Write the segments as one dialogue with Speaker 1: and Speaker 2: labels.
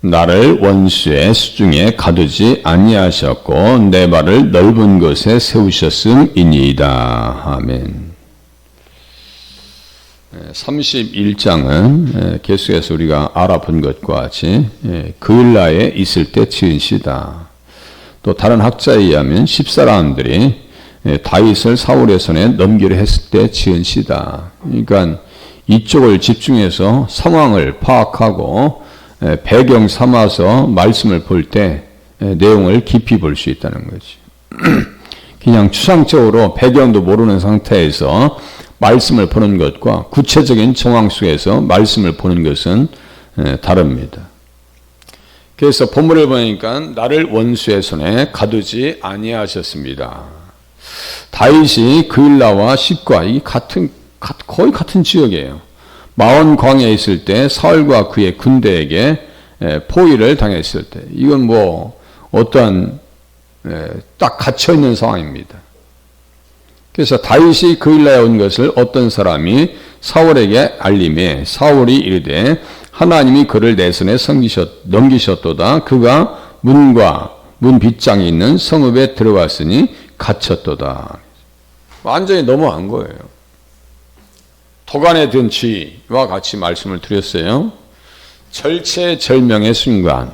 Speaker 1: 나를 원수의 수중에 가두지 아니하셨고 내 발을 넓은 곳에 세우셨음이니이다. 아멘. 31장은 계속해서 우리가 알아본 것과 같이 그일라에 있을 때 지은 시다. 또 다른 학자에 의하면 10사람들이 다윗을 사울의 손에 넘기려 했을 때 지은 시다. 그러니까 이쪽을 집중해서 상황을 파악하고 배경 삼아서 말씀을 볼 때 내용을 깊이 볼 수 있다는 거지. 그냥 추상적으로 배경도 모르는 상태에서 말씀을 보는 것과 구체적인 정황 속에서 말씀을 보는 것은 다릅니다. 그래서 본문을 보니까 나를 원수의 손에 가두지 아니하셨습니다. 다윗이 그일라와 식과 이 거의 같은 지역이에요. 마온 광야에 있을 때 사울과 그의 군대에게 포위를 당했을 때 이건 뭐 어떠한 딱 갇혀 있는 상황입니다. 그래서 다윗이 그일라에 온 것을 어떤 사람이 사울에게 알림해 사울이 이르되 하나님이 그를 내 손에 넘기셨도다. 그가 문과 문 빗장에 있는 성읍에 들어갔으니 갇혔도다. 완전히 넘어간 거예요. 도간에 든 쥐와 같이 말씀을 드렸어요. 절체절명의 순간,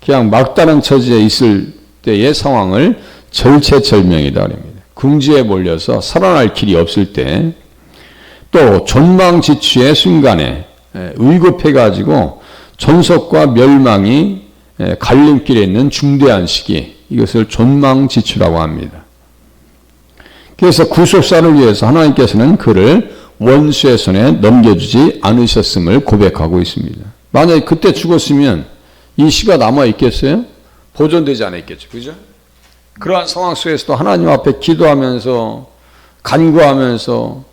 Speaker 1: 그냥 막다른 처지에 있을 때의 상황을 절체절명이다 그럽니다. 궁지에 몰려서 살아날 길이 없을 때, 또 존망지추의 순간에 의급해가지고 존속과 멸망이 갈림길에 있는 중대한 시기, 이것을 존망지추라고 합니다. 그래서 구속사를 위해서 하나님께서는 그를 원수의 손에 넘겨주지 않으셨음을 고백하고 있습니다. 만약에 그때 죽었으면 이 시가 남아있겠어요? 보존되지 않았겠죠. 그죠? 그러한 상황 속에서도 하나님 앞에 기도하면서 간구하면서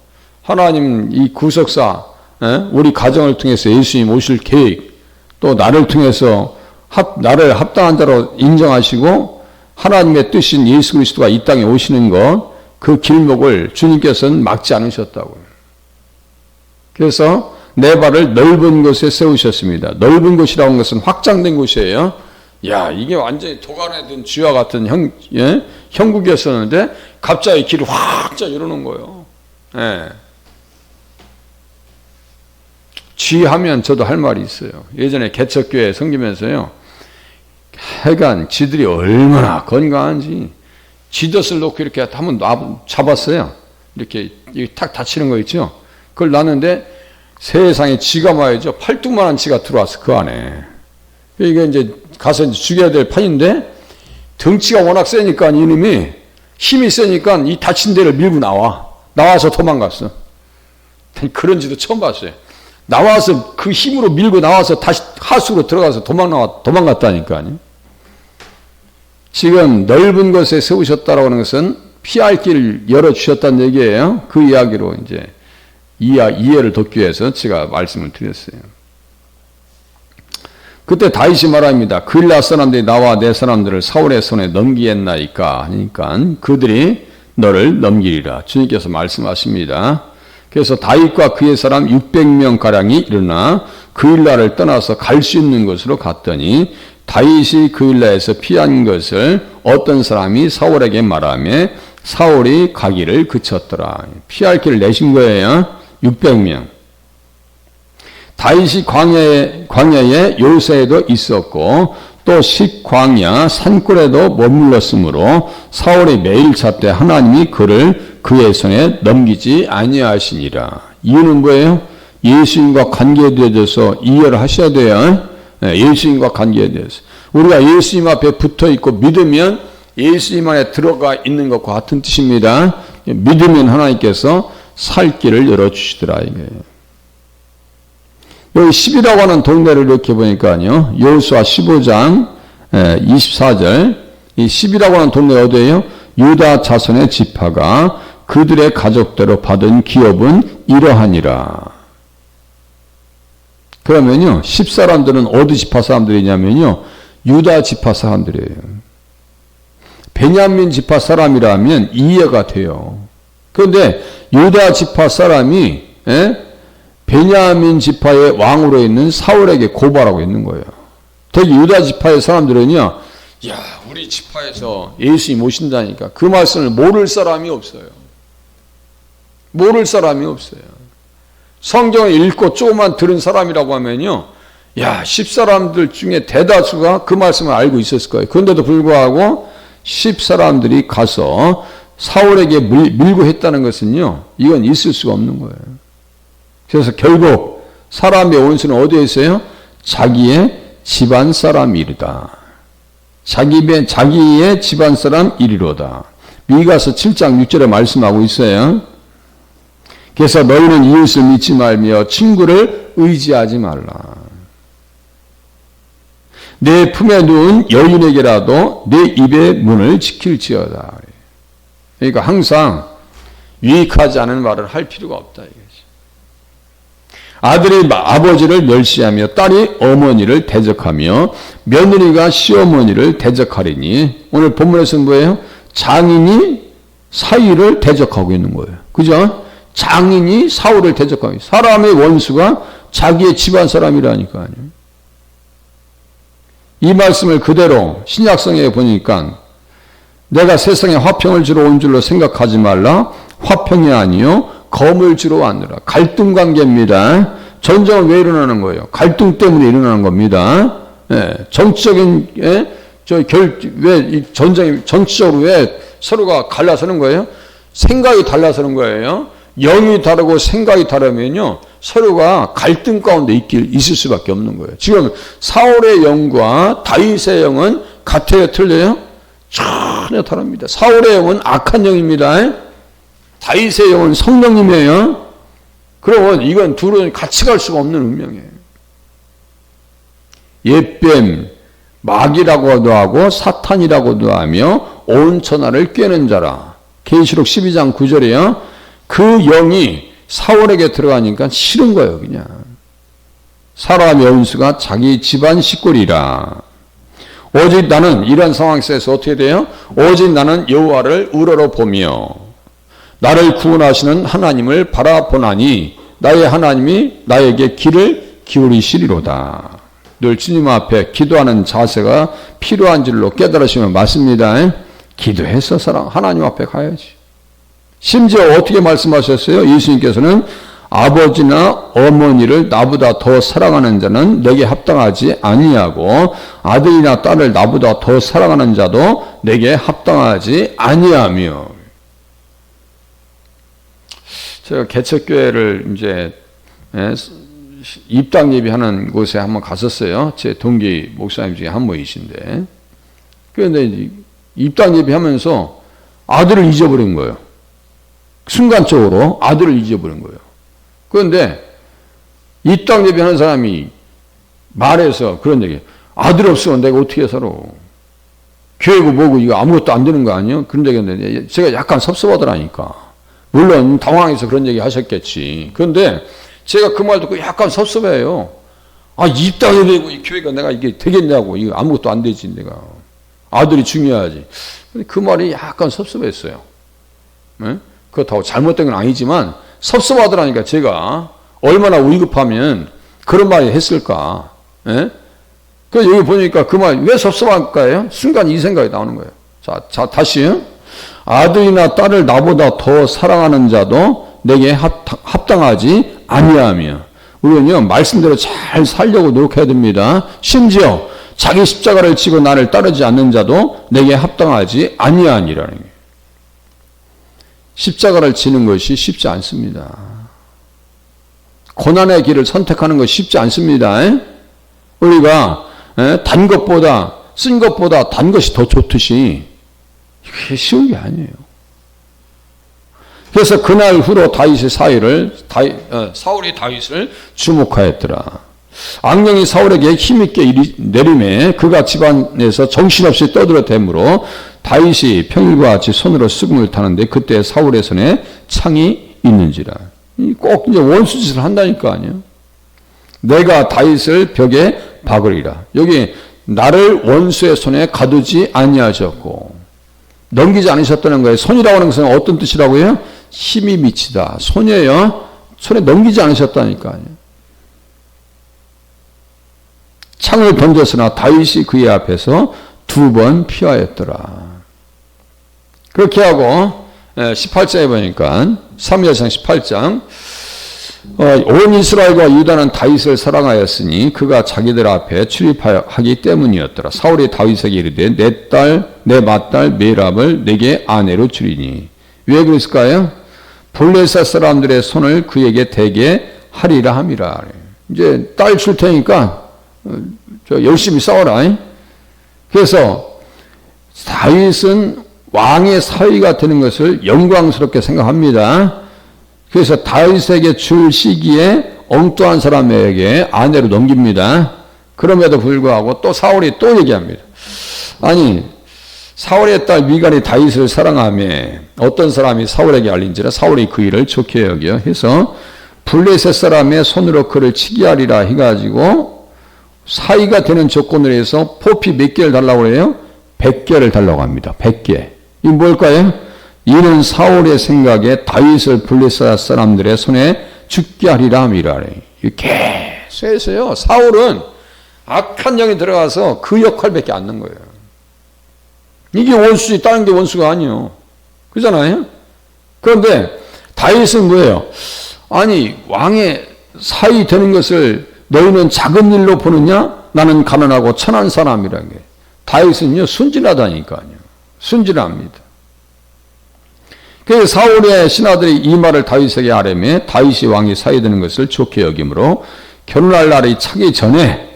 Speaker 1: 하나님 이 구속사, 우리 가정을 통해서 예수님 오실 계획, 또 나를 통해서 나를 합당한 자로 인정하시고 하나님의 뜻인 예수 그리스도가 이 땅에 오시는 것, 그 길목을 주님께서는 막지 않으셨다고요. 그래서 내 발을 넓은 곳에 세우셨습니다. 넓은 곳이라고 하는 것은 확장된 곳이에요. 야, 이게 완전히 도간에 든 쥐와 같은 형국이었었는데 갑자기 길을 확 열어놓은 거예요. 예. 쥐 하면 저도 할 말이 있어요. 예전에 개척교회 섬기면서요. 하여간 쥐들이 얼마나 건강한지 쥐덫을 놓고 이렇게 한번 잡았어요. 이렇게 탁 다치는 거 있죠. 그걸 놨는데 세상에 쥐가 말이죠. 팔뚝만한 쥐가 들어왔어 그 안에. 이게 이제 가서 이제 죽여야 될 판인데 덩치가 워낙 세니까 이놈이 힘이 세니까 이 다친 데를 밀고 나와서 도망갔어. 그런 쥐도 처음 봤어요. 나와서 그 힘으로 밀고 나와서 다시 하수로 들어가서 도망갔다니까요. 지금 넓은 곳에 세우셨다라고 하는 것은 피할 길을 열어주셨다는 얘기예요. 그 이야기로 이제 이해를 돕기 위해서 제가 말씀을 드렸어요. 그때 다윗이 말합니다. 그일라 사람들이 나와 내 사람들을 사울의 손에 넘기겠나이까 하니까 그들이 너를 넘기리라. 주님께서 말씀하십니다. 그래서 다윗과 그의 사람 600명가량이 일어나 그일라를 떠나서 갈 수 있는 곳으로 갔더니 다윗이 그일라에서 피한 것을 어떤 사람이 사울에게 말하며 사울이 가기를 그쳤더라. 피할 길을 내신 거예요. 600명. 다윗이 광야에 요새에도 있었고 또 식광야 산골에도 머물렀으므로 사울이 매일 찾되 하나님이 그를 그의 손에 넘기지 아니하시니라. 이유는 뭐예요? 예수님과 관계에 대해서 이해를 하셔야 돼요. 예수님과 관계에 대해서. 우리가 예수님 앞에 붙어 있고 믿으면 예수님 안에 들어가 있는 것과 같은 뜻입니다. 믿으면 하나님께서 살 길을 열어주시더라 이거예요. 여기 10이라고 하는 동네를 이렇게 보니까요. 여호수아 15장 24절 이 10이라고 하는 동네 어디예요? 유다 자손의 지파가 그들의 가족대로 받은 기업은 이러하니라. 그러면요. 10사람들은 어디 지파 사람들이냐면요. 유다 지파 사람들이에요. 베냐민 지파 사람이라면 이해가 돼요. 그런데 유다 지파 사람이 베냐민 지파의 왕으로 있는 사울에게 고발하고 있는 거예요. 특히 유다 지파의 사람들은요, 야, 우리 지파에서 예수님 오신다니까 그 말씀을 모를 사람이 없어요. 모를 사람이 없어요. 성경을 읽고 조금만 들은 사람이라고 하면요, 야, 10사람들 중에 대다수가 그 말씀을 알고 있었을 거예요. 그런데도 불구하고 10사람들이 가서 사울에게 밀고 했다는 것은요, 이건 있을 수가 없는 거예요. 그래서 결국 사람의 원수는 어디에 있어요? 자기의 집안 사람이리다. 자기의 집안 사람 이리로다. 미가서 7장 6절에 말씀하고 있어요. 그래서 너희는 이웃을 믿지 말며 친구를 의지하지 말라. 내 품에 누운 여인에게라도 내 입의 문을 지킬지어다. 그러니까 항상 유익하지 않은 말을 할 필요가 없다 이거죠. 아들이 아버지를 멸시하며 딸이 어머니를 대적하며 며느리가 시어머니를 대적하리니, 오늘 본문에서는 뭐예요? 장인이 사위를 대적하고 있는 거예요. 그죠? 장인이 사울을 대적하고 있어요. 사람의 원수가 자기의 집안 사람이라니까요. 이 말씀을 그대로 신약성에 보니까 내가 세상에 화평을 주러 온 줄로 생각하지 말라. 화평이 아니요 검을 주러 왔느라. 갈등 관계입니다. 전쟁은 왜 일어나는 거예요? 갈등 때문에 일어나는 겁니다. 예, 정치적인 왜 전쟁이 정치적으로 왜 서로가 갈라서는 거예요? 생각이 달라서는 거예요. 영이 다르고 생각이 다르면요 서로가 갈등 가운데 있을 수밖에 없는 거예요. 지금 사울의 영과 다윗의 영은 같아요, 틀려요? 전혀 다릅니다. 사울의 영은 악한 영입니다. 다윗의 영은 성령님이에요. 그러면 이건 둘은 같이 갈 수가 없는 운명이에요. 옛뱀, 마귀라고도 하고 사탄이라고도 하며 온 천하를 꿰는 자라. 계시록 12장 9절이에요. 그 영이 사울에게 들어가니까 싫은 거예요, 그냥. 사람의 원수가 자기 집안 식구리라. 오직 나는 이런 상황 속에서 어떻게 돼요? 오직 나는 여호와를 우러러 보며 나를 구원하시는 하나님을 바라보나니 나의 하나님이 나에게 귀를 기울이시리로다. 늘 주님 앞에 기도하는 자세가 필요한 줄로 깨달으시면 맞습니다. 기도해서 하나님 앞에 가야지. 심지어 어떻게 말씀하셨어요? 예수님께서는 아버지나 어머니를 나보다 더 사랑하는 자는 내게 합당하지 아니하고 아들이나 딸을 나보다 더 사랑하는 자도 내게 합당하지 아니하며. 제가 개척교회를 이제 입당 예비하는 곳에 한번 갔었어요. 제 동기 목사님 중에 한 분이신데, 그런데 입당 예비하면서 아들을 잊어버린 거예요. 순간적으로 아들을 잊어버린 거예요. 그런데 입당 예비하는 사람이 말해서 그런 얘기, 아들 없으면 내가 어떻게 살아? 교회고 뭐고 이거 아무것도 안 되는 거 아니에요? 그런 얘기 했는데 제가 약간 섭섭하더라니까. 물론 당황해서 그런 얘기 하셨겠지. 그런데 제가 그 말 듣고 약간 섭섭해요. 아, 입당 예비고 이 교회가 내가 이게 되겠냐고. 이거 아무것도 안 되지, 내가. 아들이 중요하지. 근데 그 말이 약간 섭섭했어요. 네? 그렇다고 잘못된 건 아니지만 섭섭하더라니까. 제가 얼마나 위급하면 그런 말을 했을까. 예? 그래서 여기 보니까 그 말 왜 섭섭할까요? 순간 이 생각이 나오는 거예요. 자 다시. 아들이나 딸을 나보다 더 사랑하는 자도 내게 합당하지 아니하며. 우리는요 말씀대로 잘 살려고 노력해야 됩니다. 심지어 자기 십자가를 지고 나를 따르지 않는 자도 내게 합당하지 아니하니라는 거예요. 십자가를 지는 것이 쉽지 않습니다. 고난의 길을 선택하는 것이 쉽지 않습니다. 우리가 단 것보다 쓴 것보다 단 것이 더 좋듯이 이게 쉬운 게 아니에요. 그래서 그날 후로 사울이 다윗을 주목하였더라. 악령이 사울에게 힘있게 내림에 그가 집안에서 정신없이 떠들어대므로 다윗이 평일과 같이 손으로 수금을 타는데 그때 사울의 손에 창이 있는지라. 꼭 이제 원수짓을 한다니까 아니에요. 내가 다윗을 벽에 박으리라. 여기 나를 원수의 손에 가두지 아니하셨고 넘기지 않으셨다는 거예요. 손이라고 하는 것은 어떤 뜻이라고요? 힘이 미치다. 손이에요. 손에 넘기지 않으셨다니까 아니에요. 창을 던졌으나 다윗이 그의 앞에서 2번 피하였더라. 그렇게 하고 18장에 보니까 사무엘상 18장 온 이스라엘과 유다는 다윗을 사랑하였으니 그가 자기들 앞에 출입하기 때문이었더라. 사울이 다윗에게 이르되 내 맏딸 메랍을 내게 아내로 주리니. 왜 그랬을까요? 블레셋 사람들의 손을 그에게 대게 하리라 함이라. 이제 딸 줄 테니까 열심히 싸워라. 그래서 다윗은 왕의 사위가 되는 것을 영광스럽게 생각합니다. 그래서 다윗에게 줄 시기에 엉뚱한 사람에게 아내로 넘깁니다. 그럼에도 불구하고 또 사울이 또 얘기합니다. 아니 사울의 딸 미갈이 다윗을 사랑하며 어떤 사람이 사울에게 알린지라 사울이 그 일을 좋게 여겨 해서 블레셋 사람의 손으로 그를 치게 하리라 해가지고 사위가 되는 조건으로 해서 포피 몇 개를 달라고 그래요? 100개를 달라고 합니다. 100개. 이 뭘까요? 이는 사울의 생각에 다윗을 블레셋 사람들의 손에 죽게 하리라 함이라. 이렇게 계속해서요. 사울은 악한 영이 들어가서 그 역할밖에 안 넣은 거예요. 이게 원수지 다른 게 원수가 아니에요. 그렇잖아요? 그런데 다윗은 뭐예요? 아니 왕의 사위 되는 것을 너희는 작은 일로 보느냐? 나는 가난하고 천한 사람이라는 게. 다윗은요 순진하다니까요. 순진합니다. 그래서 사울의 신하들이 이 말을 다윗에게 아뢰매 다윗이 왕이 사위 되는 것을 좋게 여기므로 결혼할 날이 차기 전에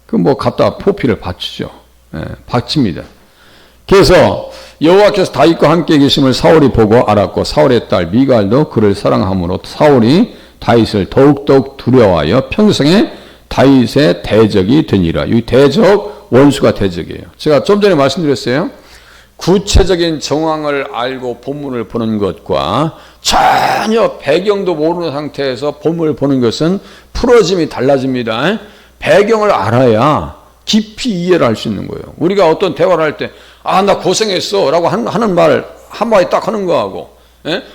Speaker 1: 그 뭐 갖다 포피를 바치죠. 바칩니다. 그래서 여호와께서 다윗과 함께 계심을 사울이 보고 알았고 사울의 딸 미갈도 그를 사랑함으로 사울이 다윗을 더욱더욱 두려워하여 평생에 다윗의 대적이 되니라. 이 대적 원수가 대적이에요. 제가 좀 전에 말씀드렸어요. 구체적인 정황을 알고 본문을 보는 것과 전혀 배경도 모르는 상태에서 본문을 보는 것은 풀어짐이 달라집니다. 배경을 알아야 깊이 이해를 할 수 있는 거예요. 우리가 어떤 대화를 할 때 나 고생했어 라고 하는 말 한마디 딱 하는 거하고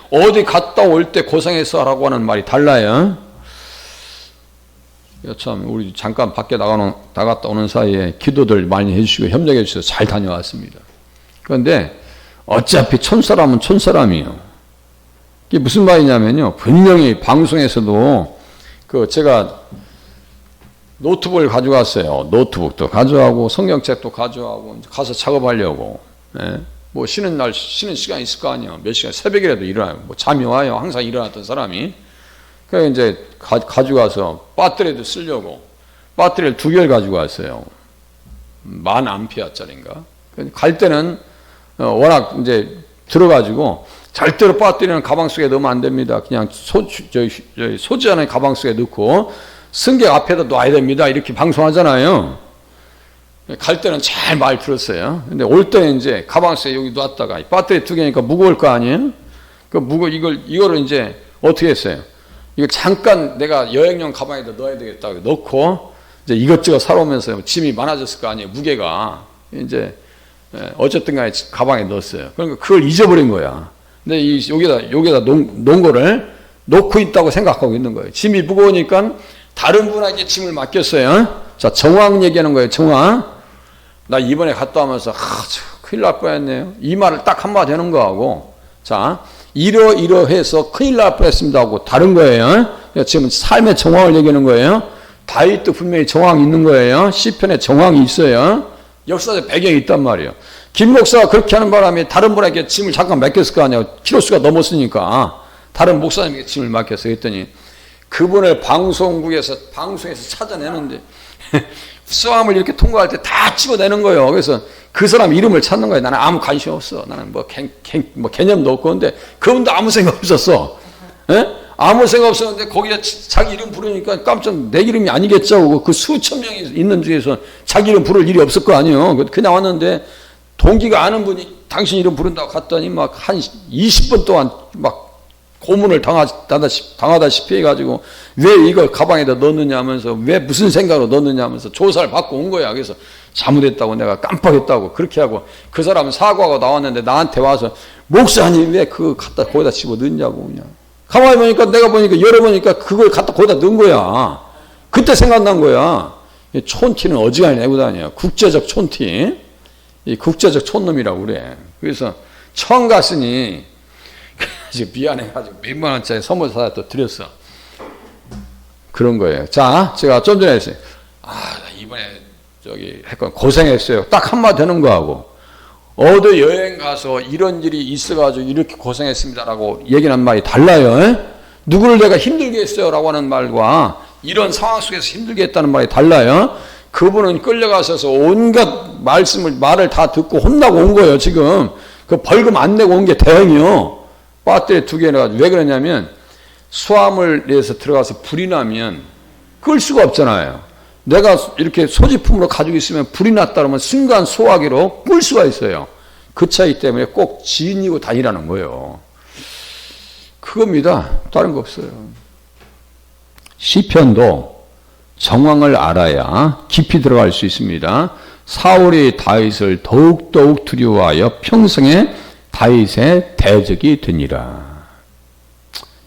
Speaker 1: 어디 갔다 올 때 고생했어 라고 하는 말이 달라요. 참 우리 잠깐 밖에 나갔다 오는 사이에 기도들 많이 해주시고 협력해 주셔서 잘 다녀왔습니다. 그런데 어차피 촌사람은 촌사람이에요. 이게 무슨 말이냐면요. 분명히 방송에서도 제가 노트북을 가져갔어요. 노트북도 가져가고 성경책도 가져가고 가서 작업하려고. 뭐 쉬는 시간 있을 거 아니에요. 몇 시간 새벽이라도 일어나요. 뭐 잠이 와요. 항상 일어났던 사람이. 그래서 이제 가져가서 배터리도 쓰려고 배터리를 2개를 가지고 왔어요. 1000암페어짜리인가. 갈 때는 워낙 이제 들어가지고 절대로 배터리는 가방 속에 넣으면 안 됩니다. 그냥 소지하는 가방 속에 넣고 승객 앞에다 놔야 됩니다. 이렇게 방송하잖아요. 갈 때는 잘 말 들었어요. 근데 올 때는 이제 가방 속에 여기 놨다가 배터리 2개니까 무거울 거 아니에요? 이거를 이제 어떻게 했어요? 이거 잠깐 내가 여행용 가방에다 넣어야 되겠다. 넣고 이제 이것저것 사러 오면서 짐이 많아졌을 거 아니에요. 무게가. 이제 어쨌든 간에 가방에 넣었어요. 그러니까 그걸 잊어버린 거야. 근데 여기다 놓은 거를 놓고 있다고 생각하고 있는 거예요. 짐이 무거우니까 다른 분에게 짐을 맡겼어요. 자, 정황 얘기하는 거예요. 정황. 나 이번에 갔다 오면서 큰일 날 뻔했네요. 이 말을 딱 한마디 하는 거하고 자, 이러해서 큰일 날 뻔했습니다 하고 다른 거예요. 지금 삶의 정황을 얘기하는 거예요. 다윗도 분명히 정황이 있는 거예요. 시편에 정황이 있어요. 역사적 배경이 있단 말이에요. 김 목사가 그렇게 하는 바람에 다른 분에게 짐을 잠깐 맡겼을 거 아니에요. 키로수가 넘었으니까 다른 목사님에게 짐을 맡겼어요. 했더니 그분을 방송에서 찾아내는데 수함을 이렇게 통과할 때 다 찍어내는 거예요. 그래서 그 사람 이름을 찾는 거예요. 나는 아무 관심 없어. 나는 뭐 개념도 없고. 근데 그분도 아무 생각 없었어. 아무 생각 없었는데 거기에 자기 이름 부르니까 깜짝 내 이름이 아니겠죠. 그 수천 명이 있는 중에서 자기 이름 부를 일이 없을 거 아니에요. 그냥 왔는데 동기가 아는 분이 당신 이름 부른다고 갔더니 막 한 20분 동안 막 고문을 당하다시피 해가지고 왜 이걸 가방에다 넣느냐 하면서 왜 무슨 생각으로 넣느냐 하면서 조사를 받고 온 거야. 그래서 잘못했다고 내가 깜빡했다고 그렇게 하고 그 사람은 사과하고 나왔는데 나한테 와서 목사님 왜 그거 갖다 거기다 집어 넣냐고 그냥. 가만히 보니까 내가 보니까 열어보니까 그걸 갖다 거기다 넣은 거야. 그때 생각난 거야. 이 촌티는 어지간히 내고 다녀요. 국제적 촌티. 이 국제적 촌놈이라고 그래. 그래서 처음 갔으니 지금 미안해가지고 몇만 원짜리 선물 사다 또 드렸어. 그런 거예요. 자, 제가 좀 전에 했어요. 이번에 했건 고생했어요. 딱 한마디 하는 거하고, 어디 여행 가서 이런 일이 있어가지고 이렇게 고생했습니다라고 얘기하는 말이 달라요. 누구를 내가 힘들게 했어요라고 하는 말과 이런 상황 속에서 힘들게 했다는 말이 달라요. 그분은 끌려가셔서 온갖 말을 다 듣고 혼나고 온 거예요, 지금. 그 벌금 안 내고 온 게 대형이요. 배터리 2개 내가지고. 왜 그러냐면, 수화물 내에서 들어가서 불이 나면 끌 수가 없잖아요. 내가 이렇게 소지품으로 가지고 있으면 불이 났다 그러면 순간 소화기로 끌 수가 있어요. 그 차이 때문에 꼭 지니고 다니라는 거예요. 그겁니다. 다른 거 없어요. 시편도 정황을 알아야 깊이 들어갈 수 있습니다. 사울이 다윗을 더욱 두려워하여 평생에 다윗의 대적이 되니라.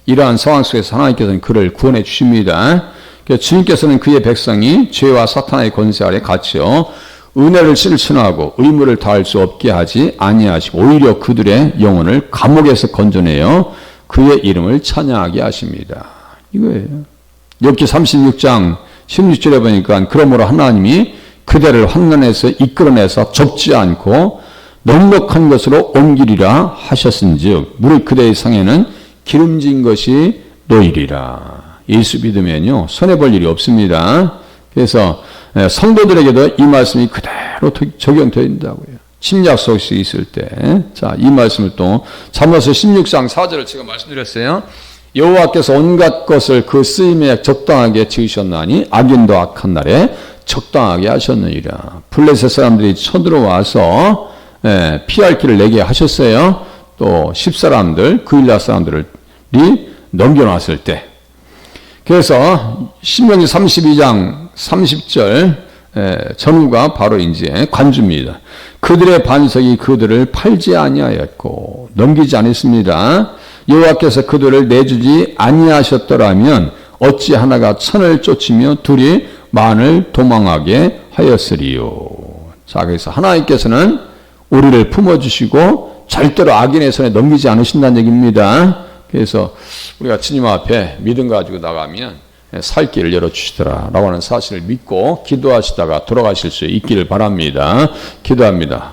Speaker 1: 이러한 상황 속에서 하나님께서는 그를 구원해 주십니다. 주님께서는 그의 백성이 죄와 사탄의 권세 아래 갇혀 은혜를 실천하고 의무를 다할 수 없게 하지 아니하시고 오히려 그들의 영혼을 감옥에서 건져내어 그의 이름을 찬양하게 하십니다. 이거예요. 욥기 36장 16절에 보니까 그러므로 하나님이 그대를 환난에서 이끌어내서 접지 않고 넉넉한 것으로 옮기리라 하셨은즉 무릇 그대의 상에는 기름진 것이 놓이리라. 예수 믿으면요 손해볼 일이 없습니다. 그래서 성도들에게도 이 말씀이 그대로 적용된다고요. 침략 속에 있을 때. 자, 이 말씀을 또 잠언서 16장 4절을 제가 말씀드렸어요. 여호와께서 온갖 것을 그 쓰임에 적당하게 지으셨나니 악인도 악한 날에 적당하게 하셨느니라. 블레셋 사람들이 쳐들어와서 피할 길을 내게 하셨어요. 또 10사람들, 그일라 사람들이 넘겨놨을 때. 그래서 신명기 32장 30절 전후가 바로 이제 관주입니다. 그들의 반석이 그들을 팔지 아니하였고 넘기지 않았습니다. 여호와께서 그들을 내주지 아니하셨더라면 어찌 하나가 천을 쫓으며 둘이 만을 도망하게 하였으리요. 자, 그래서 하나님께서는 우리를 품어주시고 절대로 악인의 손에 넘기지 않으신다는 얘기입니다. 그래서 우리가 주님 앞에 믿음 가지고 나가면 살 길을 열어주시더라 라고 하는 사실을 믿고 기도하시다가 돌아가실 수 있기를 바랍니다. 기도합니다.